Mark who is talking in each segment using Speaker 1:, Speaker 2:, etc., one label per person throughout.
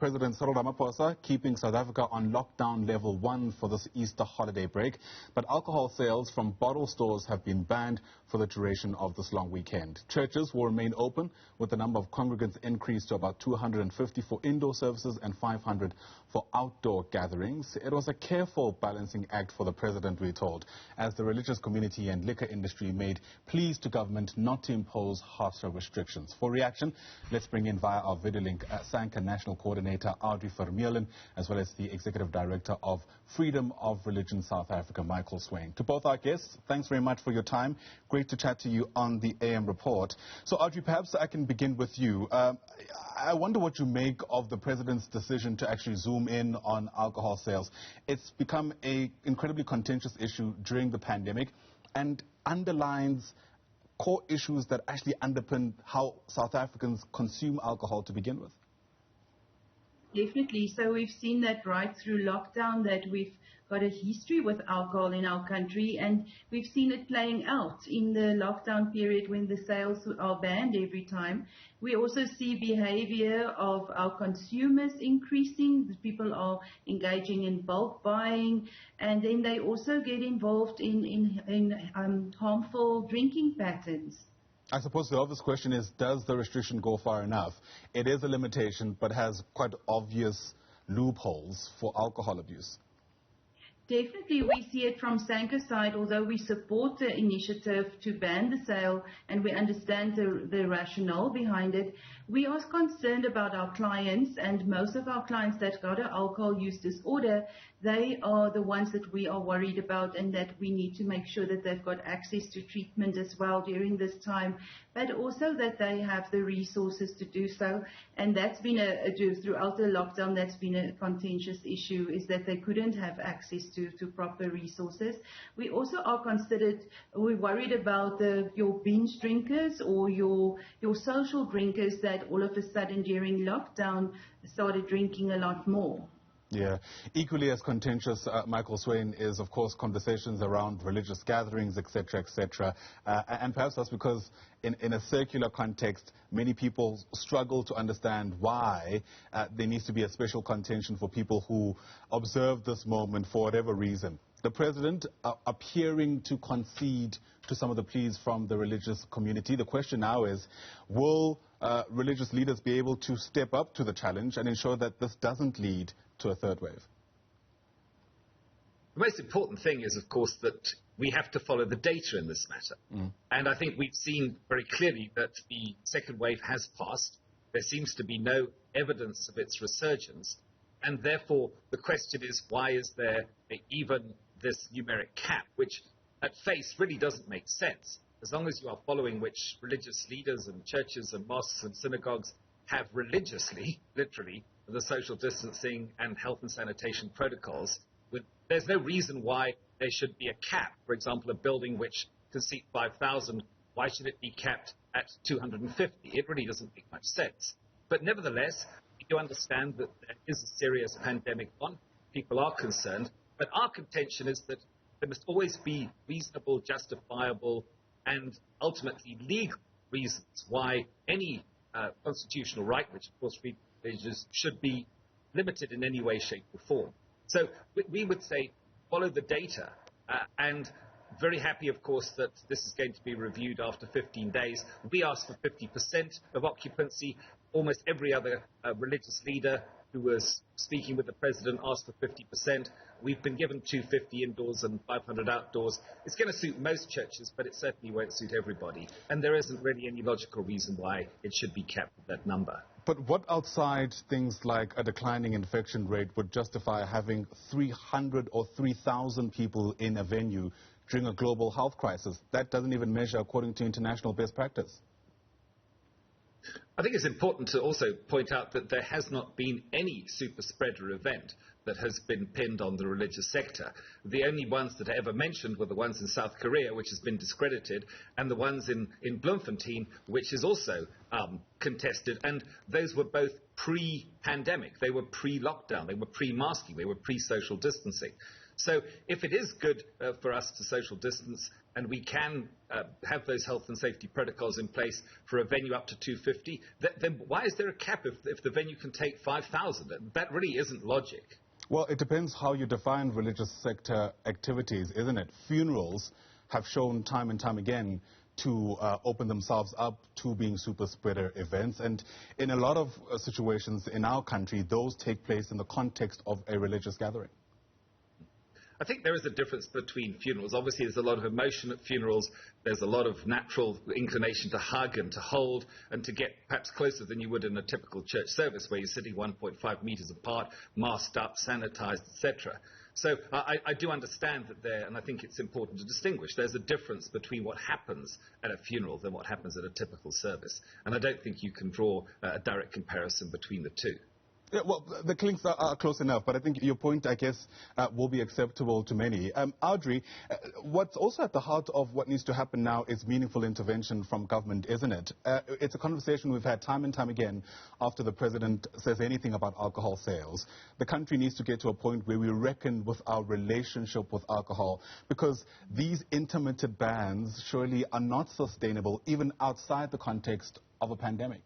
Speaker 1: President Cyril Ramaphosa keeping South Africa on lockdown level 1 for this Easter holiday break. But alcohol sales from bottle stores have been banned for the duration of this long weekend. Churches will remain open with the number of congregants increased to about 250 for indoor services and 500 for outdoor gatherings. It was a careful balancing act for the president, we're told, as the religious community and liquor industry made pleas to government not to impose harsher restrictions. For reaction, let's bring in via our video link SANCA National Coordinator Adrie Vermeulen, as well as the Executive Director of Freedom of Religion South Africa, Swain. To both our guests, thanks very much for your time. Great to chat to you on the AM report. So, Adrie, perhaps I can begin with you. I wonder what you make of the president's decision to actually zoom in on alcohol sales. It's become an incredibly contentious issue during the pandemic and underlines core issues that actually underpin how South Africans consume alcohol to begin with.
Speaker 2: Definitely. So we've seen that right through lockdown, that we've got a history with alcohol in our country, and we've seen it playing out in the lockdown period when the sales are banned every time. We also see behavior of our consumers increasing. People are engaging in bulk buying, and then they also get involved in harmful drinking patterns.
Speaker 1: I suppose the obvious question is, does the restriction go far enough? It is a limitation, but has quite obvious loopholes for alcohol abuse.
Speaker 2: Definitely, we see it from SANCA's side, although we support the initiative to ban the sale and we understand the rationale behind it. We are concerned about our clients, and most of our clients that got an alcohol use disorder, they are the ones that we are worried about, and that we need to make sure that they've got access to treatment as well during this time, but also that they have the resources to do so. And that's been throughout the lockdown, that's been a contentious issue, is that they couldn't have access to proper resources. We also are we're worried about your binge drinkers or your social drinkers that all of a sudden during lockdown started drinking a lot more.
Speaker 1: Yeah. Equally as contentious, Swain, is, of course, conversations around religious gatherings, etc., etc. And perhaps that's because in a circular context, many people struggle to understand why there needs to be a special contention for people who observe this moment for whatever reason. The president appearing to concede to some of the pleas from the religious community. The question now is, will religious leaders be able to step up to the challenge and ensure that this doesn't lead to a third wave?
Speaker 3: The most important thing is, of course, that we have to follow the data in this matter. And I think we've seen very clearly that the second wave has passed. There seems to be no evidence of its resurgence. And therefore, the question is, why is there even this numeric cap, which at face really doesn't make sense, as long as you are following which religious leaders and churches and mosques and synagogues have religiously, literally, the social distancing and health and sanitation protocols. There's no reason why there should be a cap. For example, a building which can seat 5,000, why should it be capped at 250? It really doesn't make much sense. But nevertheless, you understand that there is a serious pandemic on. People are concerned. But our contention is that there must always be reasonable, justifiable, and ultimately legal reasons why any constitutional right, which of course religious, should be limited in any way, shape or form. So we would say follow the data, and very happy, of course, that this is going to be reviewed after 15 days. We asked for 50% of occupancy. Almost every other religious leader who was speaking with the president asked for 50%. We've been given 250 indoors and 500 outdoors. It's going to suit most churches, but it certainly won't suit everybody. And there isn't really any logical reason why it should be capped at that number.
Speaker 1: But what outside things like a declining infection rate would justify having 300 or 3,000 people in a venue during a global health crisis? That doesn't even measure according to international best practice.
Speaker 3: I think it's important to also point out that there has not been any super spreader event that has been pinned on the religious sector. The only ones that are ever mentioned were the ones in South Korea, which has been discredited, and the ones in Bloemfontein, which is also contested. And those were both pre-pandemic. They were pre-lockdown. They were pre-masking. They were pre-social distancing. So if it is good for us to social distance, and we can have those health and safety protocols in place for a venue up to 250, then why is there a cap if the venue can take 5,000? That really isn't logic.
Speaker 1: Well, it depends how you define religious sector activities, isn't it? Funerals have shown time and time again to open themselves up to being super spreader events. And in a lot of situations in our country, those take place in the context of a religious gathering.
Speaker 3: I think there is a difference between funerals. Obviously, there's a lot of emotion at funerals. There's a lot of natural inclination to hug and to hold and to get perhaps closer than you would in a typical church service where you're sitting 1.5 meters apart, masked up, sanitized, etc. So I do understand that there, and I think it's important to distinguich, there's a difference between what happens at a funeral than what happens at a typical service. And I don't think you can draw a direct comparison between the two.
Speaker 1: Yeah, well, the links are close enough, but I think your point, I guess, will be acceptable to many. Adrie, what's also at the heart of what needs to happen now is meaningful intervention from government, isn't it? It's a conversation we've had time and time again after the president says anything about alcohol sales. The country needs to get to a point where we reckon with our relationship with alcohol, because these intermittent bans surely are not sustainable, even outside the context of a pandemic.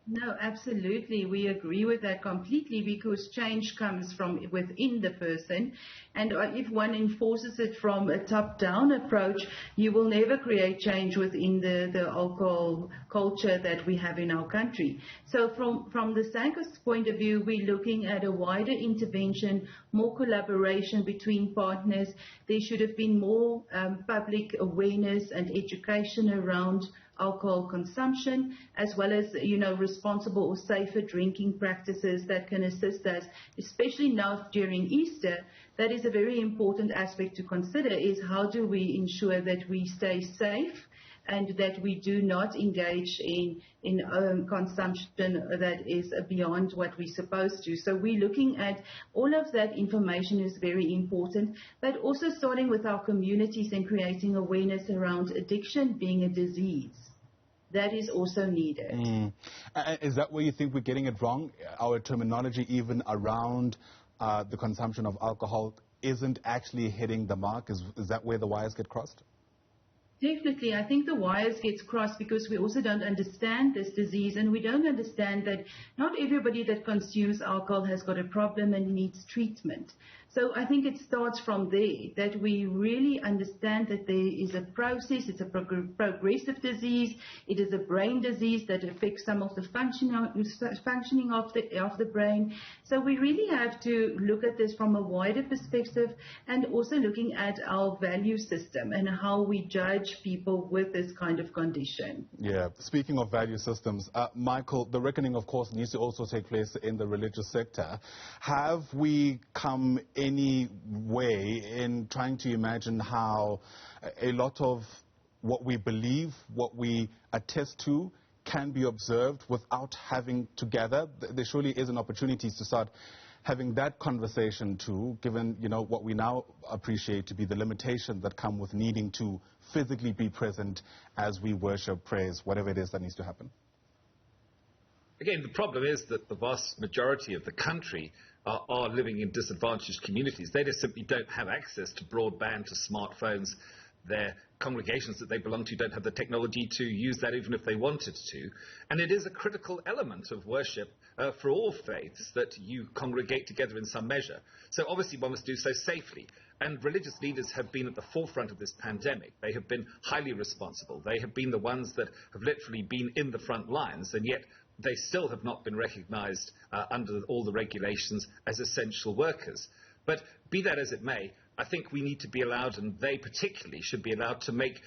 Speaker 2: No, absolutely. We agree with that completely, because change comes from within the person. And if one enforces it from a top-down approach, you will never create change within the alcohol culture that we have in our country. So from the SANCA's point of view, we're looking at a wider intervention, more collaboration between partners. There should have been more public awareness and education around alcohol consumption, as well as, responsible or safer drinking practices that can assist us, especially now during Easter. That is a very important aspect to consider, is how do we ensure that we stay safe and that we do not engage in consumption that is beyond what we're supposed to. So we're looking at all of that. Information is very important, but also starting with our communities and creating awareness around addiction being a disease. That is also needed.
Speaker 1: Is that where you think we're getting it wrong? Our terminology even around the consumption of alcohol isn't actually hitting the mark? Is that where the wires get crossed?
Speaker 2: Definitely. I think the wires get crossed because we also don't understand this disease, and we don't understand that not everybody that consumes alcohol has got a problem and needs treatment. So I think it starts from there, that we really understand that there is a process. It's a progressive disease. It is a brain disease that affects some of the functioning of the brain. So we really have to look at this from a wider perspective, and also looking at our value system and how we judge people with this kind of condition.
Speaker 1: Yeah. Speaking of value systems, Michael, the reckoning, of course, needs to also take place in the religious sector. Have we come any way in trying to imagine how a lot of what we believe, what we attest to, can be observed without having to gather? There surely is an opportunity to start having that conversation too, given, what we now appreciate to be the limitations that come with needing to physically be present as we worship, praise, whatever it is that needs to happen.
Speaker 3: Again, the problem is that the vast majority of the country are living in disadvantaged communities. They just simply don't have access to broadband, to smartphones. Their congregations that they belong to don't have the technology to use that even if they wanted to. And it is a critical element of worship for all faiths that you congregate together in some measure. So obviously one must do so safely. And religious leaders have been at the forefront of this pandemic. They have been highly responsible. They have been the ones that have literally been in the front lines, and yet they still have not been recognized under all the regulations as essential workers. But be that as it may, I think we need to be allowed, and they particularly should be allowed, to make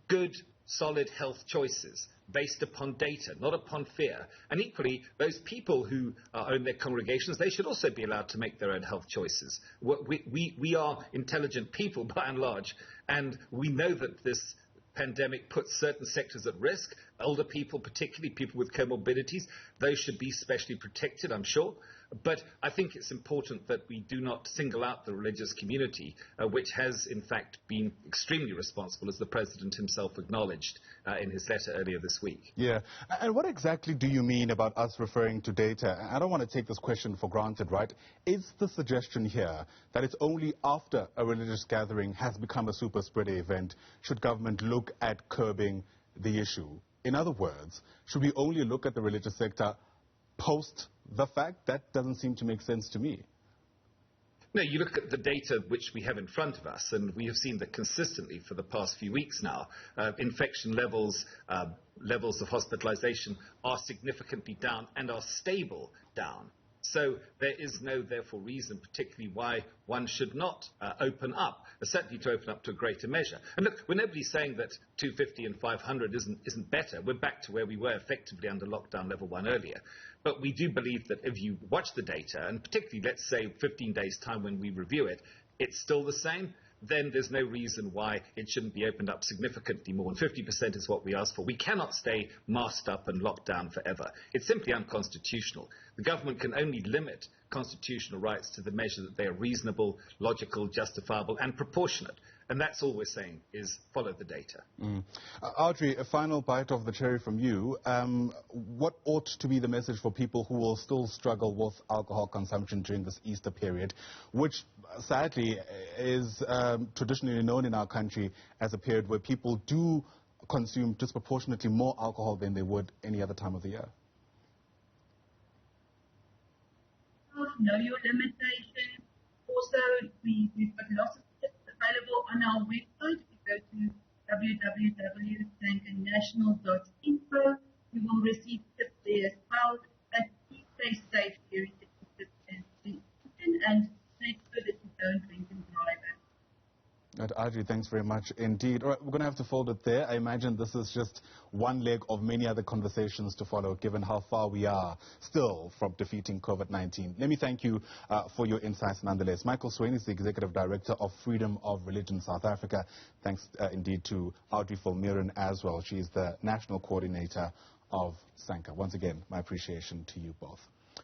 Speaker 3: good, solid health choices based upon data, not upon fear. And equally, those people who own their congregations, they should also be allowed to make their own health choices. We are intelligent people by and large, and we know that this pandemic puts certain sectors at risk. Older people, particularly people with comorbidities, those should be specially protected, I'm sure. But I think it's important that we do not single out the religious community, which has, in fact, been extremely responsible, as the President himself acknowledged in his letter earlier this week.
Speaker 1: Yeah. And what exactly do you mean about us referring to data? I don't want to take this question for granted, right? Is the suggestion here that it's only after a religious gathering has become a super spreader event should government look at curbing the issue? In other words, should we only look at the religious sector post the fact? That doesn't seem to make sense to me.
Speaker 3: No, you look at the data which we have in front of us, and we have seen that consistently for the past few weeks now, infection levels, levels of hospitalization are significantly down and are stable down. So there is no, therefore, reason particularly why one should not open up, certainly to open up to a greater measure. And look, we're nobody's saying that 250 and 500 isn't better. We're back to where we were effectively under lockdown level 1 earlier. But we do believe that if you watch the data, and particularly, let's say, 15 days' time when we review it, it's still the same, then there's no reason why it shouldn't be opened up significantly more. And 50% is what we ask for. We cannot stay masked up and locked down forever. It's simply unconstitutional. The government can only limit constitutional rights to the measure that they are reasonable, logical, justifiable, and proportionate. And that's all we're saying, is follow the data.
Speaker 1: Adrie, a final bite of the cherry from you. What ought to be the message for people who will still struggle with alcohol consumption during this Easter period, which sadly is traditionally known in our country as a period where people do consume disproportionately more alcohol than they would any other time of the year?
Speaker 2: Know your limitations. Also, we've got lots of tips available on our website. If you go to www.sancanational.info, you will receive tips there as well. And please stay safe during the season and make sure that you don't drink and drive.
Speaker 1: Adrie, thanks very much indeed. All right, we're going to have to fold it there. I imagine this is just one leg of many other conversations to follow, given how far we are still from defeating COVID-19. Let me thank you for your insights nonetheless. Michael Swain is the Executive Director of Freedom of Religion South Africa. Thanks indeed to Adrie Vermeulen as well. She is the National Coordinator of SANCA. Once again, my appreciation to you both.